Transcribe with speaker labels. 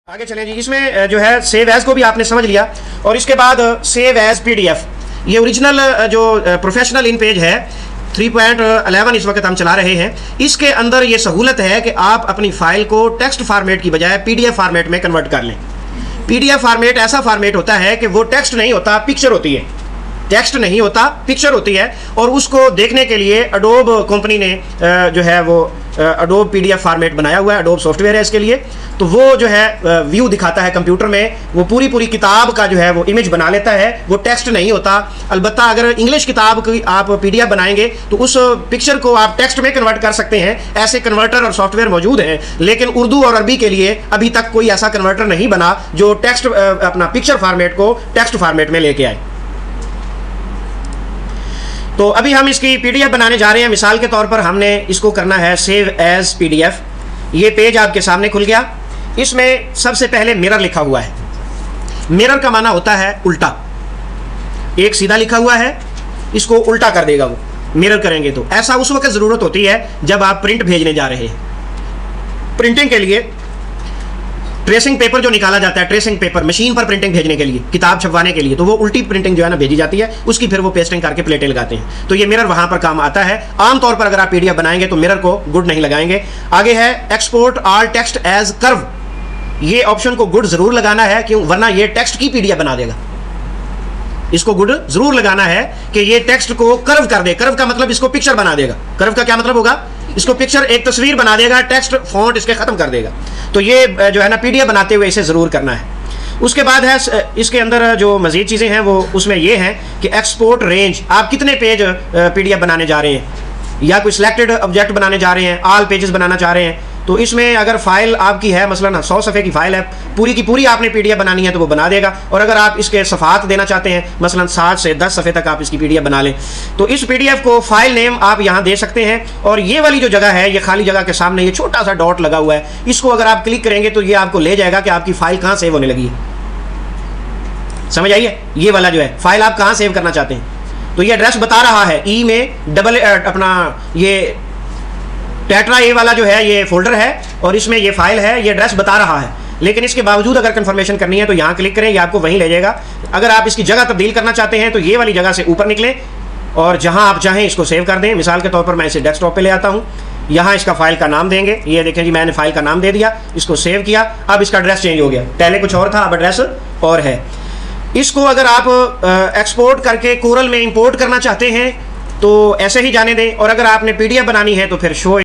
Speaker 1: आगे चलें जी। इसमें जो है सेव एज को भी आपने समझ लिया और इसके बाद सेव एज पीडीएफ, ये ओरिजिनल जो प्रोफेशनल इन पेज है 3.11 इस वक्त हम चला रहे हैं। इसके अंदर ये सहूलत है कि आप अपनी फाइल को टेक्स्ट फॉर्मेट की बजाय पीडीएफ फॉर्मेट में कन्वर्ट कर लें। पीडीएफ फॉर्मेट ऐसा फॉर्मेट होता है कि वो टेक्स्ट नहीं होता, पिक्चर होती है। टेक्स्ट नहीं होता, पिक्चर होती है। और उसको देखने के लिए अडोब कंपनी ने जो है वो अडोब पीडीएफ फॉर्मेट बनाया हुआ है, अडोब सॉफ्टवेयर है इसके लिए। तो वो जो है व्यू दिखाता है कंप्यूटर में, वो पूरी किताब का जो है वो इमेज बना लेता है, वो टेक्स्ट नहीं होता। अलबत्ता अगर इंग्लिश किताब की आप पीडीएफ बनाएंगे तो उस पिक्चर को आप टेक्स्ट में कन्वर्ट कर सकते हैं। ऐसे कन्वर्टर और सॉफ्टवेयर मौजूद हैं, लेकिन उर्दू और अरबी के लिए अभी तक कोई ऐसा कन्वर्टर नहीं बना जो टेक्स्ट अपना पिक्चर फॉर्मेट को टेक्स्ट फॉर्मेट में लेके आए। तो अभी हम इसकी पीडीएफ बनाने जा रहे हैं। मिसाल के तौर पर हमने इसको करना है सेव एज पीडीएफ। ये पेज आपके सामने खुल गया। इसमें सबसे पहले मिरर लिखा हुआ है। मिरर का माना होता है उल्टा। एक सीधा लिखा हुआ है, इसको उल्टा कर देगा वो मिरर करेंगे तो। ऐसा उस वक्त ज़रूरत होती है जब आप प्रिंट भेजने जा रहे हैं। प्रिंटिंग के लिए ट्रेसिंग पेपर जो निकाला जाता है, ट्रेसिंग पेपर मशीन पर प्रिंटिंग भेजने के लिए, किताब छपवाने के लिए, तो वो उल्टी प्रिंटिंग जो है ना भेजी जाती है, उसकी फिर वो पेस्टिंग करके प्लेटें लगाते हैं। तो ये मिरर वहां पर काम आता है। आमतौर पर अगर आप पीडीएफ बनाएंगे तो मिरर को गुड नहीं लगाएंगे। आगे है export all text as curve. ये ऑप्शन को गुड जरूर लगाना है, क्यों? वरना ये टेक्स्ट की पीडीएफ बना देगा। इसको गुड जरूर लगाना है कि ये टेक्स्ट को कर्व कर दे। कर्व का मतलब इसको पिक्चर बना देगा। कर्व का क्या मतलब होगा? इसको पिक्चर, एक तस्वीर बना देगा, टेक्स्ट फॉन्ट इसके खत्म कर देगा। तो ये जो है ना पीडीएफ बनाते हुए इसे जरूर करना है। उसके बाद है इसके अंदर जो मजीद चीज़ें हैं वो उसमें ये हैं कि एक्सपोर्ट रेंज। आप कितने पेज पीडीएफ बनाने जा रहे हैं, या कोई सिलेक्टेड ऑब्जेक्ट बनाने जा रहे हैं, ऑल पेजेस बनाना चाह रहे हैं, तो इसमें अगर फाइल आपकी है मसलन 100 सफ़े की फाइल है, पूरी की पूरी आपने पीडीएफ बनानी है तो वो बना देगा। और अगर आप इसके सफ़ात देना चाहते हैं, मसलन 7 से 10 सफ़े तक आप इसकी पीडीएफ बना लें, तो इस पीडीएफ को फाइल नेम आप यहाँ दे सकते हैं। और ये वाली जो जगह है, ये खाली जगह के सामने ये छोटा सा डॉट लगा हुआ है, इसको अगर आप क्लिक करेंगे तो ये आपको ले जाएगा कि आपकी फाइल कहाँ सेव होने लगी है। समझ आइए, ये वाला जो है फाइल आप कहाँ सेव करना चाहते हैं। तो ये एड्रेस बता रहा है, ई में डबल अपना ये टेट्रा ए वाला जो है ये फोल्डर है और इसमें ये फाइल है, ये एड्रेस बता रहा है। लेकिन इसके बावजूद अगर कंफर्मेशन करनी है तो यहाँ क्लिक करें, ये आपको वहीं ले जाएगा। अगर आप इसकी जगह तब्दील करना चाहते हैं तो ये वाली जगह से ऊपर निकलें और जहाँ आप चाहें इसको सेव कर दें। मिसाल के तौर पर मैं इसे डेस्कटॉप पे ले आता हूँ। यहाँ इसका फाइल का नाम देंगे। ये देखें जी, मैंने फाइल का नाम दे दिया, इसको सेव किया। अब इसका एड्रेस चेंज हो गया, पहले कुछ और था, अब एड्रेस और है। इसको अगर आप एक्सपोर्ट करके कोरल में इंपोर्ट करना चाहते हैं तो ऐसे ही जाने दें। और अगर आपने पीडीएफ बनानी है तो फिर शो